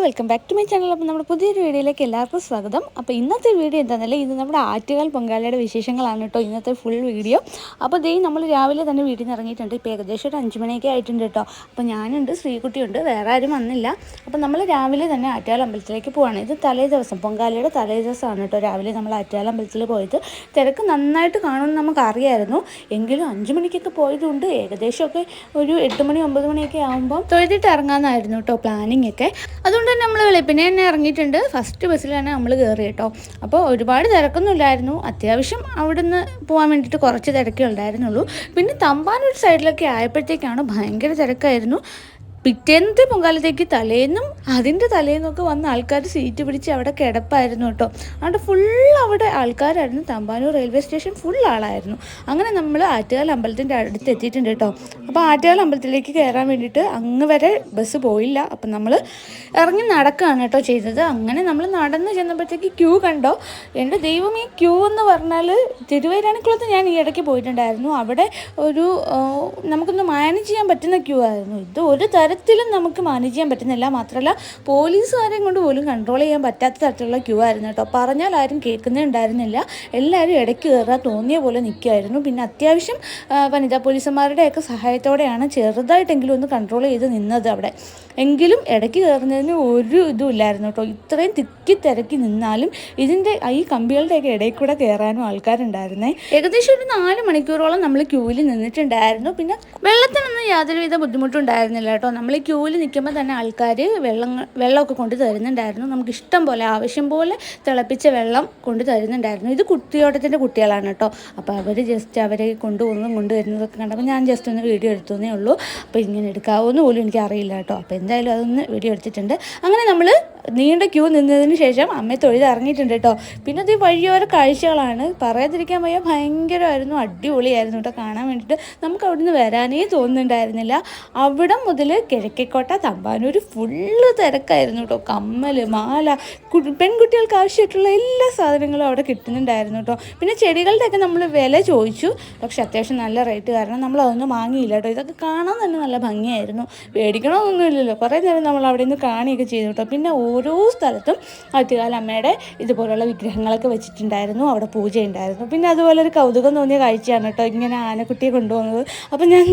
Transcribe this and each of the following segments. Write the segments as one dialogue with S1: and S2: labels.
S1: Welcome back to my channel. അപ്പോൾ നമ്മുടെ പുതിയൊരു വീഡിയോയിലേക്ക് എല്ലാവർക്കും സ്വാഗതം. അപ്പോൾ ഇന്നത്തെ വീഡിയോ എന്താണെന്നല്ലേ, ഇത് നമ്മുടെ ആറ്റുകാൽ പൊങ്കാലയുടെ വിശേഷങ്ങളാണ് കേട്ടോ ഇന്നത്തെ ഫുൾ വീഡിയോ. അപ്പോൾ നമ്മൾ രാവിലെ തന്നെ വീട്ടിൽ നിന്ന് ഇറങ്ങിയിട്ടുണ്ട്. ഇപ്പോൾ ഏകദേശം ഒരു 5 മണിയൊക്കെ ആയിട്ടുണ്ട് കേട്ടോ. അപ്പോൾ ഞാനുണ്ട്, ശ്രീകുട്ടിയുണ്ട്, വേറെ ആരും വന്നില്ല. അപ്പോൾ നമ്മൾ രാവിലെ തന്നെ ആറ്റുകാൽ അമ്പലത്തിലേക്ക് പോവാണ്. ഇത് തലേ ദിവസം, പൊങ്കാലയുടെ തലേ ദിവസമാണ് കേട്ടോ രാവിലെ നമ്മൾ ആറ്റുകാൽ അമ്പലത്തിൽ പോയത്. തിരക്ക് നന്നായിട്ട് കാണുമെന്ന് നമുക്കറിയായിരുന്നു, എങ്കിലും 5 മണിക്കൊക്കെ പോയതുകൊണ്ട് ഏകദേശമൊക്കെ ഒരു 8 മണി 9 മണിയൊക്കെ ആകുമ്പോൾ തൊഴുതിട്ട് ഇറങ്ങാമെന്നായിരുന്നു കേട്ടോ പ്ലാനിങ് ഒക്കെ. അതുകൊണ്ട് തന്നെ നമ്മൾ വെളുപ്പിനെ തന്നെ ഇറങ്ങിയിട്ടുണ്ട്. ഫസ്റ്റ് ബസ്സിൽ തന്നെ നമ്മൾ കയറി കേട്ടോ. അപ്പോൾ ഒരുപാട് തിരക്കൊന്നുമില്ലായിരുന്നു, അത്യാവശ്യം അവിടെ നിന്ന് പോകാൻ വേണ്ടിയിട്ട് കുറച്ച് തിരക്കേ ഉണ്ടായിരുന്നുള്ളൂ. പിന്നെ തമ്പാനൂർ സൈഡിലൊക്കെ ആയപ്പോഴത്തേക്കാണ് ഭയങ്കര തിരക്കായിരുന്നു. പിറ്റേന്നത്തെ പൊങ്കാലത്തേക്ക് തലേന്നും അതിൻ്റെ തലേന്നൊക്കെ വന്ന ആൾക്കാർ സീറ്റ് പിടിച്ച് അവിടെ കിടപ്പായിരുന്നു കേട്ടോ. അവിടെ ഫുൾ അവിടെ ആൾക്കാരായിരുന്നു. തമ്പാനൂർ റെയിൽവേ സ്റ്റേഷൻ ഫുൾ ആളായിരുന്നു. അങ്ങനെ നമ്മൾ ആറ്റുകാൽ അമ്പലത്തിൻ്റെ അടുത്ത് എത്തിയിട്ടുണ്ട് കേട്ടോ. അപ്പോൾ ആറ്റുകാൽ അമ്പലത്തിലേക്ക് കയറാൻ വേണ്ടിയിട്ട് അങ്ങ് വരെ ബസ് പോയില്ല. അപ്പം നമ്മൾ ഇറങ്ങി നടക്കുകയാണ് കേട്ടോ ചെയ്തത്. അങ്ങനെ നമ്മൾ നടന്ന് ചെന്നപ്പോഴത്തേക്ക് ക്യൂ കണ്ടോ, എൻ്റെ ദൈവം, ഈ ക്യൂ എന്ന് പറഞ്ഞാൽ തിരുവൈരാണിക്കുളത്ത് ഞാൻ ഈ ഇടയ്ക്ക് പോയിട്ടുണ്ടായിരുന്നു. അവിടെ ഒരു നമുക്കൊന്ന് മാനേജ് ചെയ്യാൻ പറ്റുന്ന ക്യൂ ആയിരുന്നു. ഇത് ഒരു തരത്തിലും നമുക്ക് മാനേജ് ചെയ്യാൻ പറ്റുന്നില്ല. മാത്രമല്ല പോലീസുകാരെയും കൊണ്ട് പോലും കൺട്രോൾ ചെയ്യാൻ പറ്റാത്ത തരത്തിലുള്ള ക്യൂ ആയിരുന്നു കേട്ടോ. പറഞ്ഞാൽ ആരും കേൾക്കുന്നേ ഉണ്ടായിരുന്നില്ല. എല്ലാവരും ഇടയ്ക്ക് കയറാൻ തോന്നിയ പോലെ നിൽക്കുമായിരുന്നു. പിന്നെ അത്യാവശ്യം വനിതാ പോലീസുമാരുടെയൊക്കെ സഹായത്തോടെയാണ് ചെറുതായിട്ടെങ്കിലും ഒന്ന് കൺട്രോൾ ചെയ്ത് നിന്നത് അവിടെ. എങ്കിലും ഇടയ്ക്ക് കയറുന്നതിന് ഒരു ഇതും ഇല്ലായിരുന്നു കേട്ടോ. ഇത്രയും തിക്കി തിരക്കി നിന്നാലും ഇതിൻ്റെ ഈ കമ്പികളുടെയൊക്കെ ഇടയിൽ കൂടെ കയറാനും ആൾക്കാരുണ്ടായിരുന്നേ. ഏകദേശം ഒരു 4 മണിക്കൂറോളം നമ്മൾ ക്യൂവിൽ നിന്നിട്ടുണ്ടായിരുന്നു. പിന്നെ വെള്ളത്തിനൊന്നും യാതൊരുവിധ ബുദ്ധിമുട്ടും ഉണ്ടായിരുന്നില്ല കേട്ടോ. നമ്മൾ ഈ ക്യൂവിൽ നിൽക്കുമ്പോൾ തന്നെ ആൾക്കാർ വെള്ളമൊക്കെ കൊണ്ട് തരുന്നുണ്ടായിരുന്നു. നമുക്ക് ഇഷ്ടം പോലെ, ആവശ്യം പോലെ തിളപ്പിച്ച വെള്ളം കൊണ്ട് തരുന്നുണ്ടായിരുന്നു. ഇത് കുട്ടിയോട്ടത്തിൻ്റെ കുട്ടികളാണ് കേട്ടോ. അപ്പോൾ അവർ ജസ്റ്റ് അവരെ കൊണ്ടുവരുന്നതൊക്കെ കണ്ടപ്പോൾ ഞാൻ ജസ്റ്റ് ഒന്ന് വീഡിയോ എടുത്തേ ഉള്ളൂ. അപ്പോൾ ഇങ്ങനെ എടുക്കാവോന്ന് പോലും എനിക്ക് അറിയില്ല കേട്ടോ. അപ്പോൾ എന്തായാലും അതൊന്ന് വീഡിയോ എടുത്തിട്ടുണ്ട്. അങ്ങനെ നമ്മൾ നീണ്ട ക്യൂ നിന്നതിന് ശേഷം അമ്മയെ തൊഴുത് ഇറങ്ങിയിട്ടുണ്ട് കേട്ടോ. പിന്നെ ഇത് വഴിയോര കാഴ്ചകളാണ്, പറയാതിരിക്കാൻ വയ്യ. ഭയങ്കരമായിരുന്നു, അടിപൊളിയായിരുന്നു കേട്ടോ കാണാൻ വേണ്ടിയിട്ട്. നമുക്ക് അവിടെ നിന്ന് വരാനേ തോന്നുന്നുണ്ടായിരുന്നില്ല. അവിടെ മുതൽ കിഴക്കേക്കോട്ട തമ്പാനൂർ ഫുള്ള് തിരക്കായിരുന്നു കേട്ടോ. കമ്മൽ, മാല, പെൺകുട്ടികൾക്ക് ആവശ്യമായിട്ടുള്ള എല്ലാ സാധനങ്ങളും അവിടെ കിട്ടുന്നുണ്ടായിരുന്നു കേട്ടോ. പിന്നെ ചെടികളുടെയൊക്കെ നമ്മൾ വില ചോദിച്ചു, പക്ഷെ അത്യാവശ്യം നല്ല റേറ്റ് കാരണം നമ്മൾ അതൊന്നും വാങ്ങിയില്ല കേട്ടോ. ഇതൊക്കെ കാണാൻ തന്നെ നല്ല ഭംഗിയായിരുന്നു. മേടിക്കണമെന്നൊന്നുമില്ലല്ലോ, കുറേ നേരം നമ്മൾ അവിടെ നിന്ന് കാണുകയൊക്കെ ചെയ്തു കേട്ടോ. പിന്നെ ഓരോ സ്ഥലത്തും ആറ്റുകാൽ അമ്മയുടെ ഇതുപോലുള്ള വിഗ്രഹങ്ങളൊക്കെ വെച്ചിട്ടുണ്ടായിരുന്നു. അവിടെ പൂജ ഉണ്ടായിരുന്നു. പിന്നെ അതുപോലെ ഒരു കൗതുകം തോന്നിയ കാഴ്ചയാണ് കേട്ടോ ഇങ്ങനെ ആനക്കുട്ടിയെ കൊണ്ടുപോകുന്നത്. അപ്പോൾ ഞാൻ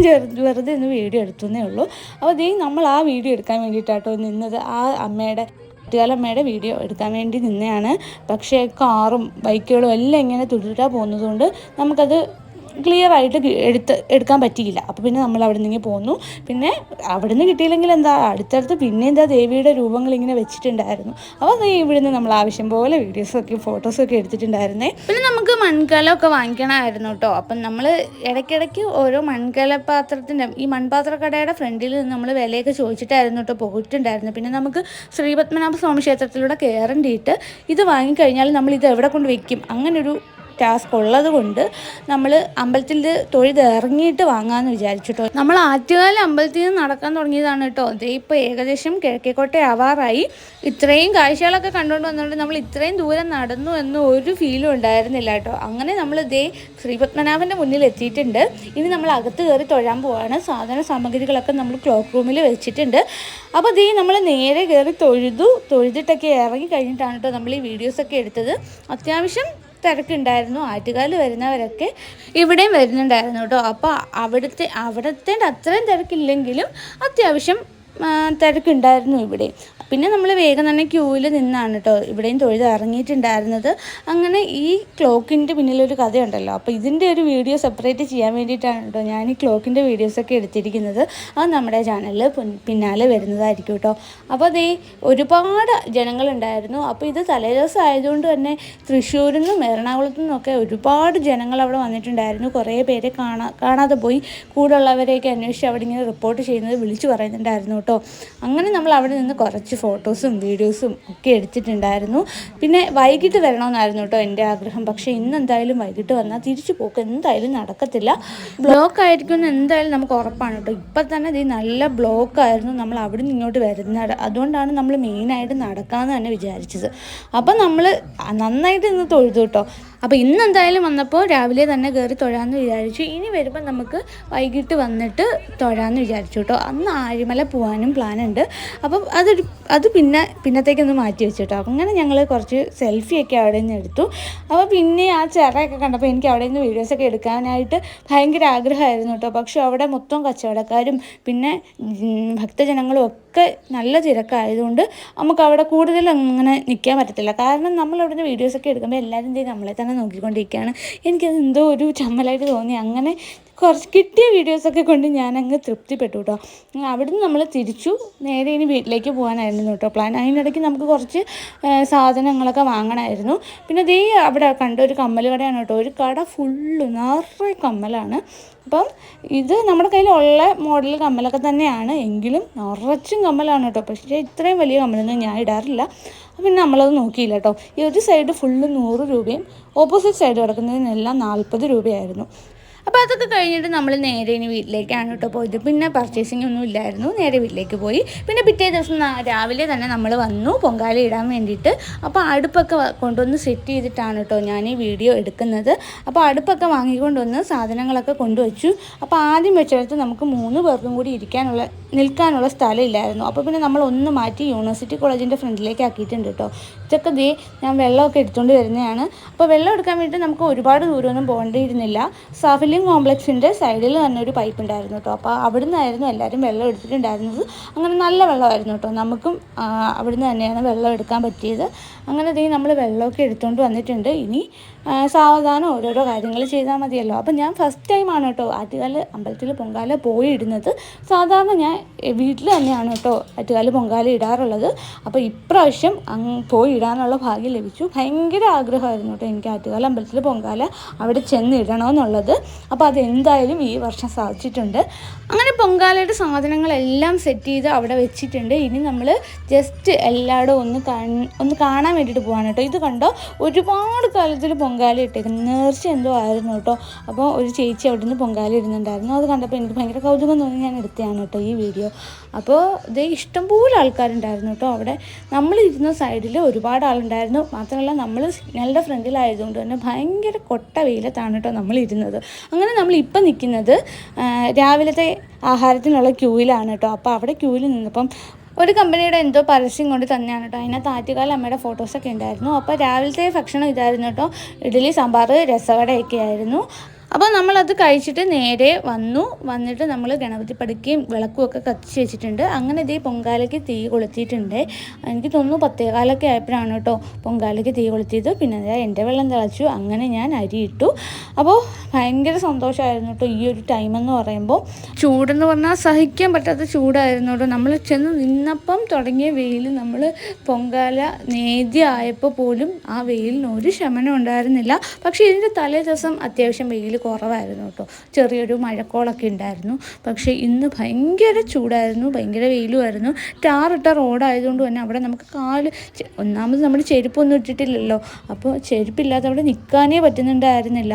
S1: വെറുതെ ഒന്ന് വീഡിയോ എടുത്തേ ഉള്ളൂ. അപ്പോൾ നമ്മൾ ആ വീഡിയോ എടുക്കാൻ വേണ്ടിയിട്ടാട്ടോ നിന്നത്. ആ ആറ്റുകാലമ്മയുടെ വീഡിയോ എടുക്കാൻ വേണ്ടി നിന്നെയാണ്. പക്ഷേ കാറും ബൈക്കുകളും എല്ലാം ഇങ്ങനെ തുടരാൻ പോകുന്നതുകൊണ്ട് നമുക്കത് ക്ലിയർ ആയിട്ട് എടുക്കാൻ പറ്റിയില്ല. അപ്പോൾ പിന്നെ നമ്മൾ അവിടെ നിന്ന് പോന്നു. പിന്നെ അവിടെ നിന്ന് കിട്ടിയില്ലെങ്കിൽ എന്താ, അടുത്തടുത്ത് പിന്നെ എന്താ ദേവിയുടെ രൂപങ്ങൾ ഇങ്ങനെ വെച്ചിട്ടുണ്ടായിരുന്നു. അപ്പോൾ ഇവിടെ നിന്ന് നമ്മൾ ആവശ്യം പോലെ വീഡിയോസൊക്കെ ഫോട്ടോസൊക്കെ എടുത്തിട്ടുണ്ടായിരുന്നേ. പിന്നെ നമുക്ക് മൺകലമൊക്കെ വാങ്ങിക്കണമായിരുന്നു കേട്ടോ. അപ്പം നമ്മൾ ഇടയ്ക്കിടയ്ക്ക് ഓരോ മൺകലപാത്രത്തിൻ്റെ ഈ മൺപാത്രക്കടയുടെ ഫ്രണ്ടിൽ നിന്ന് നമ്മൾ വിലയൊക്കെ ചോദിച്ചിട്ടായിരുന്നു കേട്ടോ പോയിട്ടുണ്ടായിരുന്നു. പിന്നെ നമുക്ക് ശ്രീപത്മനാഭ സ്വാമി ക്ഷേത്രത്തിലൂടെ കയറേണ്ടിയിട്ട് ഇത് വാങ്ങിക്കഴിഞ്ഞാൽ നമ്മൾ ഇത് എവിടെ കൊണ്ട് വയ്ക്കും, അങ്ങനൊരു ടാസ്ക് ഉള്ളത് കൊണ്ട് നമ്മൾ അമ്പലത്തിൽ തൊഴുത് ഇറങ്ങിയിട്ട് വാങ്ങാമെന്ന് വിചാരിച്ചിട്ടോ. നമ്മൾ ആറ്റുകാൽ അമ്പലത്തിൽ നിന്ന് നടക്കാൻ തുടങ്ങിയതാണ് കേട്ടോ. ഇപ്പോൾ ഏകദേശം കിഴക്കേക്കോട്ട ആവാറായി. ഇത്രയും കാഴ്ചകളൊക്കെ കണ്ടുകൊണ്ട് വന്നുകൊണ്ട് നമ്മൾ ഇത്രയും ദൂരം നടന്നു എന്ന് ഒരു ഫീലും ഉണ്ടായിരുന്നില്ല കേട്ടോ. അങ്ങനെ നമ്മൾ ശ്രീപത്മനാഭൻ്റെ മുന്നിൽ എത്തിയിട്ടുണ്ട്. ഇനി നമ്മൾ അകത്ത് കയറി തൊഴാൻ പോവാണ്. സാധന സാമഗ്രികളൊക്കെ നമ്മൾ ക്ലോക്ക് റൂമിൽ വെച്ചിട്ടുണ്ട്. അപ്പോൾ നമ്മൾ നേരെ കയറി തൊഴുതിട്ടൊക്കെ ഇറങ്ങി കഴിഞ്ഞിട്ടാണ് കേട്ടോ നമ്മൾ ഈ വീഡിയോസൊക്കെ എടുത്തത്. അത്യാവശ്യം തിരക്കുണ്ടായിരുന്നു. ആറ്റുകാൽ വരുന്നവരൊക്കെ ഇവിടെയും വരുന്നുണ്ടായിരുന്നു കേട്ടോ. അപ്പോൾ അവിടുത്തെ അത്രയും തിരക്കില്ലെങ്കിലും അത്യാവശ്യം തിരക്കുണ്ടായിരുന്നു ഇവിടെ. പിന്നെ നമ്മൾ വേഗം തന്നെ ക്യൂവിൽ നിന്നാണ് കേട്ടോ ഇവിടെയും തൊഴുത് ഇറങ്ങിയിട്ടുണ്ടായിരുന്നത്. അങ്ങനെ ഈ ക്ലോക്കിൻ്റെ പിന്നിലൊരു കഥയുണ്ടല്ലോ, അപ്പോൾ ഇതിൻ്റെ ഒരു വീഡിയോ സെപ്പറേറ്റ് ചെയ്യാൻ വേണ്ടിയിട്ടാണ് കേട്ടോ ഞാൻ ഈ ക്ലോക്കിൻ്റെ വീഡിയോസൊക്കെ എടുത്തിരിക്കുന്നത്. അത് നമ്മുടെ ചാനലിൽ പിന്നാലെ വരുന്നതായിരിക്കും കേട്ടോ. അപ്പോൾ ഒരുപാട് ജനങ്ങളുണ്ടായിരുന്നു. അപ്പോൾ ഇത് തലേദിവസം ആയതുകൊണ്ട് തന്നെ തൃശ്ശൂരിൽ നിന്നും എറണാകുളത്തു നിന്നൊക്കെ ഒരുപാട് ജനങ്ങൾ അവിടെ വന്നിട്ടുണ്ടായിരുന്നു. കുറേ പേരെ കാണാതെ പോയി. കൂടുള്ളവരെയൊക്കെ അന്വേഷിച്ച് അവിടെ ഇങ്ങനെ റിപ്പോർട്ട് ചെയ്യുന്നത് വിളിച്ചു പറയുന്നുണ്ടായിരുന്നു കേട്ടോ. അങ്ങനെ നമ്മൾ അവിടെ നിന്ന് കുറച്ച് ഫോട്ടോസും വീഡിയോസും ഒക്കെ എടുത്തിട്ടുണ്ടായിരുന്നു. പിന്നെ വൈകിട്ട് വരണമെന്നായിരുന്നു കേട്ടോ എൻ്റെ ആഗ്രഹം. പക്ഷേ ഇന്ന് എന്തായാലും വൈകിട്ട് വന്നാൽ തിരിച്ചു പോക്ക് എന്തായാലും നടക്കത്തില്ല. ബ്ലോക്ക് ആയിരിക്കുമെന്ന് എന്തായാലും നമുക്ക് ഉറപ്പാണ് കേട്ടോ. ഇപ്പം തന്നെ നല്ല ബ്ലോക്കായിരുന്നു നമ്മൾ അവിടെ നിന്ന് ഇങ്ങോട്ട് വരുന്നത്. അതുകൊണ്ടാണ് നമ്മൾ മെയിനായിട്ട് നടക്കാമെന്ന് തന്നെ വിചാരിച്ചത്. അപ്പം നമ്മൾ നന്നായിട്ട് ഇന്ന് തൊഴുതു കേട്ടോ. അപ്പോൾ ഇന്ന് എന്തായാലും വന്നപ്പോൾ രാവിലെ തന്നെ കയറി തൊഴാമെന്ന് വിചാരിച്ചു. ഇനി വരുമ്പോൾ നമുക്ക് വൈകിട്ട് വന്നിട്ട് തൊഴാമെന്ന് വിചാരിച്ചു കേട്ടോ. അന്ന് ആഴിമല പോകാനും പ്ലാനുണ്ട്. അപ്പം അത് പിന്നത്തേക്കൊന്ന് മാറ്റി വെച്ചു കേട്ടോ. അപ്പം അങ്ങനെ ഞങ്ങൾ കുറച്ച് സെൽഫിയൊക്കെ അവിടെ നിന്ന് എടുത്തു. അപ്പോൾ പിന്നെ ആ ചിറയൊക്കെ കണ്ടപ്പോൾ എനിക്ക് അവിടെ നിന്ന് വീഡിയോസൊക്കെ എടുക്കാനായിട്ട് ഭയങ്കര ആഗ്രഹമായിരുന്നു കേട്ടോ. പക്ഷേ അവിടെ മൊത്തം കച്ചവടക്കാരും പിന്നെ ഭക്തജനങ്ങളും ഒക്കെ നല്ല തിരക്കായതുകൊണ്ട് നമുക്ക് അവിടെ കൂടുതൽ അങ്ങനെ നിൽക്കാൻ പറ്റത്തില്ല. കാരണം നമ്മൾ അവിടെ നിന്ന് വീഡിയോസൊക്കെ എടുക്കുമ്പോൾ എല്ലാവരും നമ്മളെ തന്നെ നോക്കിക്കൊണ്ടിരിക്കുകയാണ്. എനിക്കത് എന്തോ ഒരു ചമ്മലായിട്ട് തോന്നി. അങ്ങനെ കുറച്ച് കിട്ടിയ വീഡിയോസൊക്കെ കൊണ്ട് ഞാനങ്ങ് തൃപ്തിപ്പെട്ടു കേട്ടോ. അവിടുന്ന് നമ്മൾ തിരിച്ചു നേരെ ഇനി വീട്ടിലേക്ക് പോകാനായിരുന്നു കേട്ടോ പ്ലാൻ. അതിനിടയ്ക്ക് നമുക്ക് കുറച്ച് സാധനങ്ങളൊക്കെ വാങ്ങണമായിരുന്നു. പിന്നെ ദേ അവിടെ കണ്ട ഒരു കമ്മൽ കടയാണ് കേട്ടോ. ഒരു കട ഫുള്ള് നിറയെ കമ്മലാണ്. അപ്പം ഇത് നമ്മുടെ കയ്യിലുള്ള മോഡൽ കമ്മലൊക്കെ തന്നെയാണ്, എങ്കിലും നിറച്ചും കമ്മലാണ് കേട്ടോ. പക്ഷേ ഇത്രയും വലിയ കമ്മലൊന്നും ഞാൻ ഇടാറില്ല. പിന്നെ നമ്മളത് നോക്കിയില്ല കേട്ടോ. ഈ ഒരു സൈഡ് ഫുള്ള് 100 രൂപയും ഓപ്പോസിറ്റ് സൈഡ് കിടക്കുന്നതിനെല്ലാം 40 രൂപയായിരുന്നു. അപ്പോൾ അതൊക്കെ കഴിഞ്ഞിട്ട് നമ്മൾ നേരെ ഇനി വീട്ടിലേക്കാണ് കേട്ടോ പോയത്. പിന്നെ പർച്ചേസിംഗ് ഒന്നും ഇല്ലായിരുന്നു, നേരെ വീട്ടിലേക്ക് പോയി. പിന്നെ പിറ്റേ ദിവസം രാവിലെ തന്നെ നമ്മൾ വന്നു പൊങ്കാല ഇടാൻ വേണ്ടിയിട്ട്. അപ്പോൾ അടുപ്പൊക്കെ കൊണ്ടുവന്ന് സെറ്റ് ചെയ്തിട്ടാണ് കേട്ടോ ഞാൻ ഈ വീഡിയോ എടുക്കുന്നത്. അപ്പോൾ അടുപ്പൊക്കെ വാങ്ങിക്കൊണ്ടുവന്ന് സാധനങ്ങളൊക്കെ കൊണ്ടുവച്ചു. അപ്പോൾ ആദ്യം വെച്ചിടത്ത് നമുക്ക് 3 പേർക്കും കൂടി നിൽക്കാനുള്ള സ്ഥലം ഇല്ലായിരുന്നു. അപ്പോൾ പിന്നെ നമ്മൾ ഒന്ന് മാറ്റി യൂണിവേഴ്സിറ്റി കോളേജിൻ്റെ ഫ്രണ്ടിലേക്ക് ആക്കിയിട്ടുണ്ട് കേട്ടോ. ഇതൊക്കെ ദേ ഞാൻ വെള്ളമൊക്കെ എടുത്തുകൊണ്ട് വരുന്നതാണ്. അപ്പോൾ വെള്ളം എടുക്കാൻ വേണ്ടിയിട്ട് നമുക്ക് ഒരുപാട് ദൂരമൊന്നും പോകേണ്ടിയിരുന്നില്ല. സാഫിലിംഗ് കോംപ്ലക്സിൻ്റെ സൈഡിൽ തന്നെ ഒരു പൈപ്പ് ഉണ്ടായിരുന്നു കേട്ടോ. അപ്പോൾ അവിടുന്ന് ആയിരുന്നു എല്ലാവരും വെള്ളം എടുത്തിട്ടുണ്ടായിരുന്നത്. അങ്ങനെ നല്ല വെള്ളമായിരുന്നു കേട്ടോ. നമുക്കും അവിടുന്ന് തന്നെയാണ് വെള്ളം എടുക്കാൻ പറ്റിയത്. അങ്ങനെ ദേ നമ്മൾ വെള്ളമൊക്കെ എടുത്തുകൊണ്ട് വന്നിട്ടുണ്ട്. ഇനി സാവധാനം ഓരോരോ കാര്യങ്ങൾ ചെയ്താൽ മതിയല്ലോ. അപ്പം ഞാൻ ഫസ്റ്റ് ടൈമാണ് കേട്ടോ ആറ്റുകാൽ അമ്പലത്തിൽ പൊങ്കാല പോയി ഇടുന്നത്. സാധാരണ ഞാൻ വീട്ടിൽ തന്നെയാണ് കേട്ടോ ആറ്റുകാൽ പൊങ്കാല ഇടാറുള്ളത്. അപ്പോൾ ഇപ്രാവശ്യം പോയി ഇടാനുള്ള ഭാഗ്യം ലഭിച്ചു. ഭയങ്കര ആഗ്രഹമായിരുന്നു കേട്ടോ എനിക്ക് ആറ്റുകാൽ അമ്പലത്തിൽ പൊങ്കാല അവിടെ ചെന്ന് ഇടണമെന്നുള്ളത്. അപ്പോൾ അതെന്തായാലും ഈ വർഷം സാധിച്ചിട്ടുണ്ട്. അങ്ങനെ പൊങ്കാലയുടെ സാധനങ്ങളെല്ലാം സെറ്റ് ചെയ്ത് അവിടെ വെച്ചിട്ടുണ്ട്. ഇനി നമ്മൾ ജസ്റ്റ് എല്ലായിടും ഒന്ന് കാണാൻ വേണ്ടിയിട്ട് പോകാണ് കേട്ടോ. ഇത് കണ്ടോ, ഒരുപാട് കാലത്തിൽ പൊങ്കാല ഇട്ടേക്കുന്നത് നേർച്ച എന്തോ ആയിരുന്നു കേട്ടോ. അപ്പോൾ ഒരു ചേച്ചി അവിടെ നിന്ന് പൊങ്കാല ഇടുന്നുണ്ടായിരുന്നു. അത് കണ്ടപ്പോൾ എനിക്ക് ഭയങ്കര കൗതുകം തോന്നി ഞാൻ എടുത്തതാണ് കേട്ടോ ഈ വീഡിയോ. അപ്പോൾ ഇത് ഇഷ്ടംപോലെ ആൾക്കാരുണ്ടായിരുന്നു കേട്ടോ അവിടെ. നമ്മളിരുന്ന സൈഡിൽ ഒരുപാട് ആളുണ്ടായിരുന്നു. മാത്രമല്ല നമ്മൾ സിഗ്നലിൻ്റെ ഫ്രണ്ടിലായതുകൊണ്ട് തന്നെ ഭയങ്കര കൊട്ട വെയിലത്താണ് കേട്ടോ നമ്മളിരുന്നത്. അങ്ങനെ നമ്മളിപ്പം നിൽക്കുന്നത് രാവിലത്തെ ആഹാരത്തിനുള്ള ക്യൂവിലാണ് കേട്ടോ. അപ്പോൾ അവിടെ ക്യൂവിൽ നിന്നപ്പം ഒരു കമ്പനിയുടെ എന്തോ പരസ്യം കൊണ്ട് തന്നെയാണ് കേട്ടോ. അതിനകത്ത് ആറ്റുകാൽ അമ്മയുടെ ഫോട്ടോസൊക്കെ ഉണ്ടായിരുന്നു. അപ്പോൾ രാവിലത്തെ ഭക്ഷണം ഇതായിരുന്നു കേട്ടോ. ഇഡ്ഡലി, സാമ്പാർ, രസവടയൊക്കെ ആയിരുന്നു. അപ്പോൾ നമ്മളത് കഴിച്ചിട്ട് നേരെ വന്നിട്ട് നമ്മൾ ഗണപതി പടുക്കയും വിളക്കും ഒക്കെ കത്തിച്ച് വെച്ചിട്ടുണ്ട്. അങ്ങനെ ഇതേ പൊങ്കാലയ്ക്ക് തീ കൊളുത്തിയിട്ടുണ്ട്. എനിക്ക് തോന്നുന്നു 10:15 ആയപ്പോഴാണ് കേട്ടോ പൊങ്കാലയ്ക്ക് തീ കൊളുത്തിയത്. പിന്നെ എൻ്റെ വെള്ളം തിളച്ചു. അങ്ങനെ ഞാൻ അരി ഇട്ടു. അപ്പോൾ ഭയങ്കര സന്തോഷമായിരുന്നു കേട്ടോ ഈ ഒരു ടൈമെന്ന് പറയുമ്പോൾ. ചൂടെന്ന് പറഞ്ഞാൽ സഹിക്കാൻ പറ്റാത്ത ചൂടായിരുന്നു കേട്ടോ. നമ്മൾ ചെന്ന് നിന്നപ്പം തുടങ്ങിയ വെയിൽ നമ്മൾ പൊങ്കാല നേദ്യമായപ്പോൾ പോലും ആ വെയിലിന് ഒരു ശമനം ഉണ്ടായിരുന്നില്ല. പക്ഷേ ഇതിൻ്റെ തലേ ദിവസം അത്യാവശ്യം വെയിൽ കുറവായിരുന്നു കേട്ടോ. ചെറിയൊരു മഴക്കോളൊക്കെ ഉണ്ടായിരുന്നു. പക്ഷേ ഇന്ന് ഭയങ്കര ചൂടായിരുന്നു, ഭയങ്കര വെയിലുമായിരുന്നു. ടാറിട്ട റോഡായതുകൊണ്ട് തന്നെ അവിടെ നമുക്ക് ഒന്നാമത് നമ്മൾ ചെരുപ്പൊന്നും ഇട്ടിട്ടില്ലല്ലോ. അപ്പോൾ ചെരുപ്പില്ലാതെ അവിടെ നിൽക്കാനേ പറ്റുന്നുണ്ടായിരുന്നില്ല.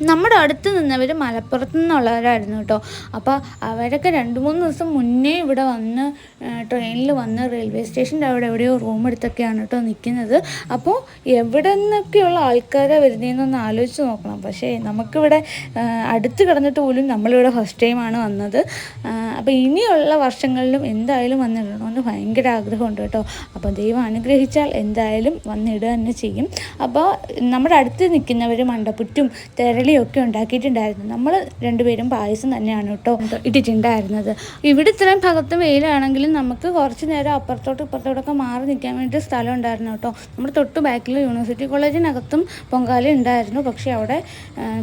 S1: നമ്മുടെ അടുത്ത് നിന്നവർ മലപ്പുറത്തു നിന്നുള്ളവരായിരുന്നു കേട്ടോ. അപ്പോൾ അവരൊക്കെ 2-3 ദിവസം മുന്നേ ഇവിടെ വന്ന് ട്രെയിനിൽ വന്ന് റെയിൽവേ സ്റ്റേഷൻ്റെ അവിടെ എവിടെയോ റൂം എടുത്തൊക്കെയാണ് കേട്ടോ നിൽക്കുന്നത്. അപ്പോൾ എവിടെ നിന്നൊക്കെയുള്ള ആൾക്കാരെ വരുന്നതെന്നൊന്ന് ആലോചിച്ച് നോക്കണം. പക്ഷേ നമുക്കിവിടെ അടുത്ത് കിടന്നിട്ട് പോലും നമ്മളിവിടെ ഫസ്റ്റ് ടൈമാണ് വന്നത്. അപ്പോൾ ഇനിയുള്ള വർഷങ്ങളിലും എന്തായാലും വന്നിടണമെന്ന് ഭയങ്കര ആഗ്രഹമുണ്ട് കേട്ടോ. അപ്പോൾ ദൈവം അനുഗ്രഹിച്ചാൽ എന്തായാലും വന്നിടുക തന്നെ ചെയ്യും. അപ്പോൾ നമ്മുടെ അടുത്ത് നിൽക്കുന്നവർ മണ്ടപ്പുറ്റും തെരളിയൊക്കെ ഉണ്ടാക്കിയിട്ടുണ്ടായിരുന്നു. നമ്മൾ 2 പേരും പായസം തന്നെയാണ് കേട്ടോ ഇട്ടിട്ടുണ്ടായിരുന്നത്. ഇവിടെ ഇത്രയും ഭാഗത്ത് വെയിലാണെങ്കിലും നമുക്ക് കുറച്ച് നേരം ഇപ്പുറത്തോട്ടൊക്കെ മാറി നിൽക്കാൻ വേണ്ടി സ്ഥലം ഉണ്ടായിരുന്നു കേട്ടോ. നമ്മുടെ തൊട്ട് ബാക്കിൽ യൂണിവേഴ്സിറ്റി കോളേജിനകത്തും പൊങ്കാല ഉണ്ടായിരുന്നു. പക്ഷേ അവിടെ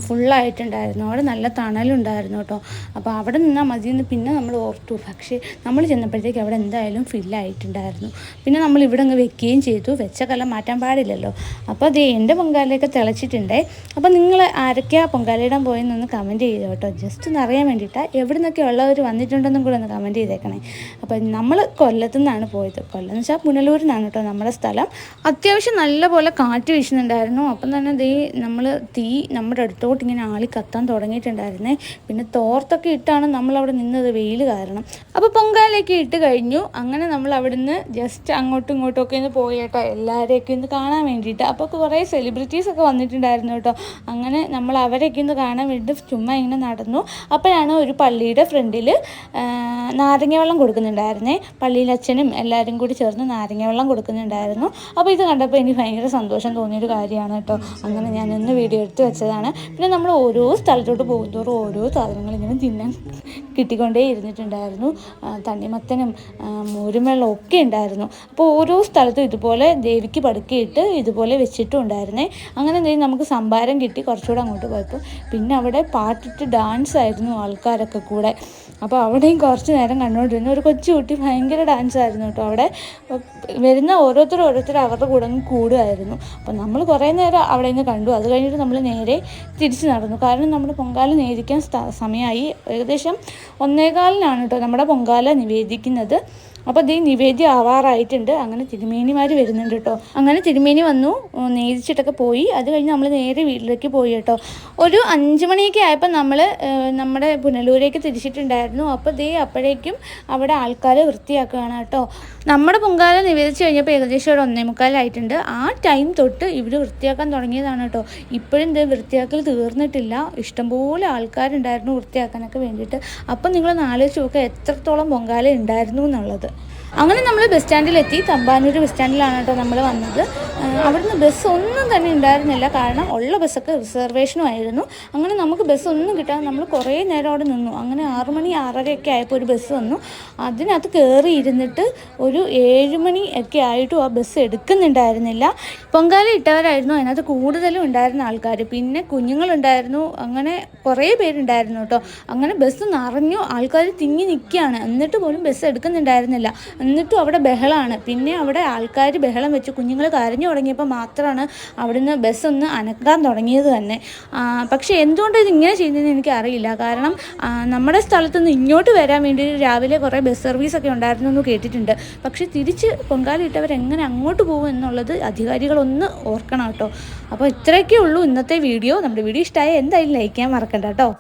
S1: ഫുള്ളായിട്ടുണ്ടായിരുന്നു. അവിടെ നല്ല തണലുണ്ടായിരുന്നു കേട്ടോ. അപ്പോൾ അവിടെ നിന്നാൽ മതിയെന്ന് പിന്നെ നമ്മൾ ഓർത്തു. പക്ഷേ നമ്മൾ ചെന്നപ്പോഴത്തേക്ക് അവിടെ എന്തായാലും ഫില്ലായിട്ടുണ്ടായിരുന്നു. പിന്നെ നമ്മൾ ഇവിടെ അങ്ങ് വെക്കുകയും ചെയ്തു. വെച്ച കലം മാറ്റാൻ പാടില്ലല്ലോ. അപ്പോൾ അത് എൻ്റെ പൊങ്കാലയൊക്കെ തിളച്ചിട്ടുണ്ടേ. അപ്പോൾ നിങ്ങൾ ആരൊക്കെ എവിടേക്കാണ് പൊങ്കാലയിടാൻ പോയെന്നൊന്ന് കമൻറ്റ് ചെയ്തു കേട്ടോ. ജസ്റ്റ് ഒന്ന് അറിയാൻ വേണ്ടിയിട്ടാണ്. എവിടെ നിന്നൊക്കെ ഉള്ളവർ വന്നിട്ടുണ്ടെന്നും കൂടെ ഒന്ന് കമൻറ്റ് ചെയ്തേക്കണേ. അപ്പം നമ്മൾ കൊല്ലത്തു നിന്നാണ് പോയത്. കൊല്ലം എന്ന് വെച്ചാൽ പുനലൂരിൽ നിന്നാണ് കേട്ടോ നമ്മുടെ സ്ഥലം. അത്യാവശ്യം നല്ലപോലെ കാറ്റ് വീശുന്നുണ്ടായിരുന്നു. അപ്പം തന്നെ നമ്മൾ തീ നമ്മുടെ അടുത്തോട്ട് ഇങ്ങനെ ആളി കത്താൻ തുടങ്ങിയിട്ടുണ്ടായിരുന്നേ. പിന്നെ തോർത്തൊക്കെ ഇട്ടാണ് നമ്മളവിടെ നിന്നത്, വെയിൽ കാരണം. അപ്പോൾ പൊങ്കാലയൊക്കെ ഇട്ട് കഴിഞ്ഞു. അങ്ങനെ നമ്മൾ അവിടുന്ന് ജസ്റ്റ് അങ്ങോട്ടും ഇങ്ങോട്ടും ഒക്കെ ഒന്ന് പോയി കേട്ടോ, എല്ലാവരെയൊക്കെ ഒന്ന് കാണാൻ വേണ്ടിയിട്ട്. അപ്പോൾ കുറേ സെലിബ്രിറ്റീസൊക്കെ വന്നിട്ടുണ്ടായിരുന്നു കേട്ടോ. അങ്ങനെ നമ്മൾ അവരെയൊക്കെ ഒന്ന് കാണാൻ വേണ്ടി ചുമ്മാ ഇങ്ങനെ നടന്നു. അപ്പോഴാണ് ഒരു പള്ളിയുടെ ഫ്രണ്ടിൽ നാരങ്ങ വെള്ളം കൊടുക്കുന്നുണ്ടായിരുന്നേ. പള്ളിയിൽ അച്ഛനും എല്ലാവരും കൂടി ചേർന്ന് നാരങ്ങ വെള്ളം കൊടുക്കുന്നുണ്ടായിരുന്നു. അപ്പോൾ ഇത് കണ്ടപ്പോൾ എനിക്ക് ഭയങ്കര സന്തോഷം തോന്നിയൊരു കാര്യമാണ് കേട്ടോ. അങ്ങനെ ഞാനൊന്ന് വീഡിയോ എടുത്ത് വെച്ചതാണ്. പിന്നെ നമ്മൾ ഓരോ സ്ഥലത്തോട്ട് പോകുന്നതോറും ഓരോ സാധനങ്ങൾ ഇങ്ങനെ തിന്നാൻ കിട്ടിക്കൊണ്ടേ ഇരുന്നിട്ടുണ്ടായിരുന്നു. തണ്ണിമത്തനും മോരും വെള്ളവും ഒക്കെ ഉണ്ടായിരുന്നു. അപ്പോൾ ഓരോ സ്ഥലത്തും ഇതുപോലെ ദേവിക്ക് പടുക്കിയിട്ട് ഇതുപോലെ വെച്ചിട്ടും ഉണ്ടായിരുന്നേ. അങ്ങനെ നമുക്ക് സംഭാരം കിട്ടി. കുറച്ചുകൂടെ അങ്ങോട്ട് പോയപ്പോൾ പിന്നെ അവിടെ പാട്ടിട്ട് ഡാൻസ് ആയിരുന്നു ആൾക്കാരൊക്കെ കൂടെ. അപ്പോൾ അവിടെയും കുറച്ച് നേരം കണ്ടുകൊണ്ടിരുന്നു. ഒരു കൊച്ചു കുട്ടി ഭയങ്കര ഡാൻസ് ആയിരുന്നു കേട്ടോ. അവിടെ വരുന്ന ഓരോരുത്തരും അവരുടെ കൂടെ കൂടുമായിരുന്നു. അപ്പോൾ നമ്മൾ കുറേ നേരം അവിടെ നിന്ന് കണ്ടു. അത് കഴിഞ്ഞിട്ട് നമ്മൾ നേരെ തിരിച്ച് നടന്നു. കാരണം നമ്മുടെ പൊങ്കാല നേദിക്കാൻ സമയമായി. ഏകദേശം 1:15 കേട്ടോ നമ്മുടെ പൊങ്കാല നിവേദിക്കുന്നത്. അപ്പോൾ നിവേദ്യം ആവാറായിട്ടുണ്ട്. അങ്ങനെ തിരുമേനിമാർ വരുന്നുണ്ട് കേട്ടോ. അങ്ങനെ തിരുമേനി വന്നു, നേദിച്ചിട്ടൊക്കെ പോയി. അത് കഴിഞ്ഞ് നമ്മൾ നേരെ വീട്ടിലേക്ക് പോയി കേട്ടോ. ഒരു 5 മണിയൊക്കെ ആയപ്പോൾ നമ്മൾ നമ്മുടെ പുനലൂരേക്ക് തിരിച്ചിട്ടുണ്ടായിരുന്നു. അപ്പോൾ അപ്പോഴേക്കും അവിടെ ആൾക്കാർ വൃത്തിയാക്കുകയാണ് കേട്ടോ. നമ്മുടെ പൊങ്കാല നിവേദിച്ച് കഴിഞ്ഞപ്പോൾ ഏകദേശം ഒരു 1:45 ആ ടൈം തൊട്ട് ഇവർ വൃത്തിയാക്കാൻ തുടങ്ങിയതാണ് കേട്ടോ. ഇപ്പോഴും വൃത്തിയാക്കൽ തീർന്നിട്ടില്ല. ഇഷ്ടംപോലെ ആൾക്കാരുണ്ടായിരുന്നു വൃത്തിയാക്കാനൊക്കെ വേണ്ടിയിട്ട്. അപ്പം നിങ്ങളൊന്ന് ആലോചിച്ച് നോക്കുക എത്രത്തോളം പൊങ്കാല ഉണ്ടായിരുന്നു എന്നുള്ളത്. അങ്ങനെ നമ്മൾ ബസ് സ്റ്റാൻഡിലെത്തി. തമ്പാനൂർ ബസ് സ്റ്റാൻഡിലാണ് കേട്ടോ നമ്മൾ വന്നത്. അവിടുന്ന് ബസ് ഒന്നും തന്നെ ഉണ്ടായിരുന്നില്ല. കാരണം ഉള്ള ബസ്സൊക്കെ റിസർവേഷനും ആയിരുന്നു. അങ്ങനെ നമുക്ക് ബസ് ഒന്നും കിട്ടാതെ നമ്മൾ കുറേ നേരം അവിടെ നിന്നു. അങ്ങനെ 6 മണി 6:30 ആയപ്പോൾ ഒരു ബസ് വന്നു. അതിനകത്ത് കയറി ഇരുന്നിട്ട് ഒരു 7 മണി ഒക്കെ ആയിട്ടും ആ ബസ് എടുക്കുന്നുണ്ടായിരുന്നില്ല. പൊങ്കാല ഇട്ടവരായിരുന്നു അതിനകത്ത് കൂടുതലും ഉണ്ടായിരുന്ന ആൾക്കാർ. പിന്നെ കുഞ്ഞുങ്ങളുണ്ടായിരുന്നു. അങ്ങനെ കുറേ പേരുണ്ടായിരുന്നു കേട്ടോ. അങ്ങനെ ബസ് നിറഞ്ഞു, ആൾക്കാർ തിങ്ങി നിൽക്കുകയാണ്. എന്നിട്ട് പോലും ബസ് എടുക്കുന്നുണ്ടായിരുന്നില്ല. എന്നിട്ടും അവിടെ ബഹളമാണ്. പിന്നെ അവിടെ ആൾക്കാർ ബഹളം വെച്ച് കുഞ്ഞുങ്ങൾ കരഞ്ഞു തുടങ്ങിയപ്പോൾ മാത്രമാണ് അവിടുന്ന് ബസ് ഒന്ന് അനക്കാൻ തുടങ്ങിയത് തന്നെ. പക്ഷേ എന്തുകൊണ്ട് ഇതിങ്ങനെ ചെയ്യുന്നതെന്ന് എനിക്കറിയില്ല. കാരണം നമ്മുടെ സ്ഥലത്തുനിന്ന് ഇങ്ങോട്ട് വരാൻ വേണ്ടി രാവിലെ കുറേ ബസ് സർവീസൊക്കെ ഉണ്ടായിരുന്നു എന്ന് കേട്ടിട്ടുണ്ട്. പക്ഷേ തിരിച്ച് പൊങ്കാല ഇട്ടവരെങ്ങനെ അങ്ങോട്ട് പോകും എന്നുള്ളത് അധികാരികളൊന്ന് ഓർക്കണം കേട്ടോ. അപ്പോൾ ഇത്രയൊക്കെ ഉള്ളൂ ഇന്നത്തെ വീഡിയോ. നമ്മുടെ വീഡിയോ ഇഷ്ടമായ എന്തായാലും ലൈക്ക് ചെയ്യാൻ മറക്കണ്ട കേട്ടോ.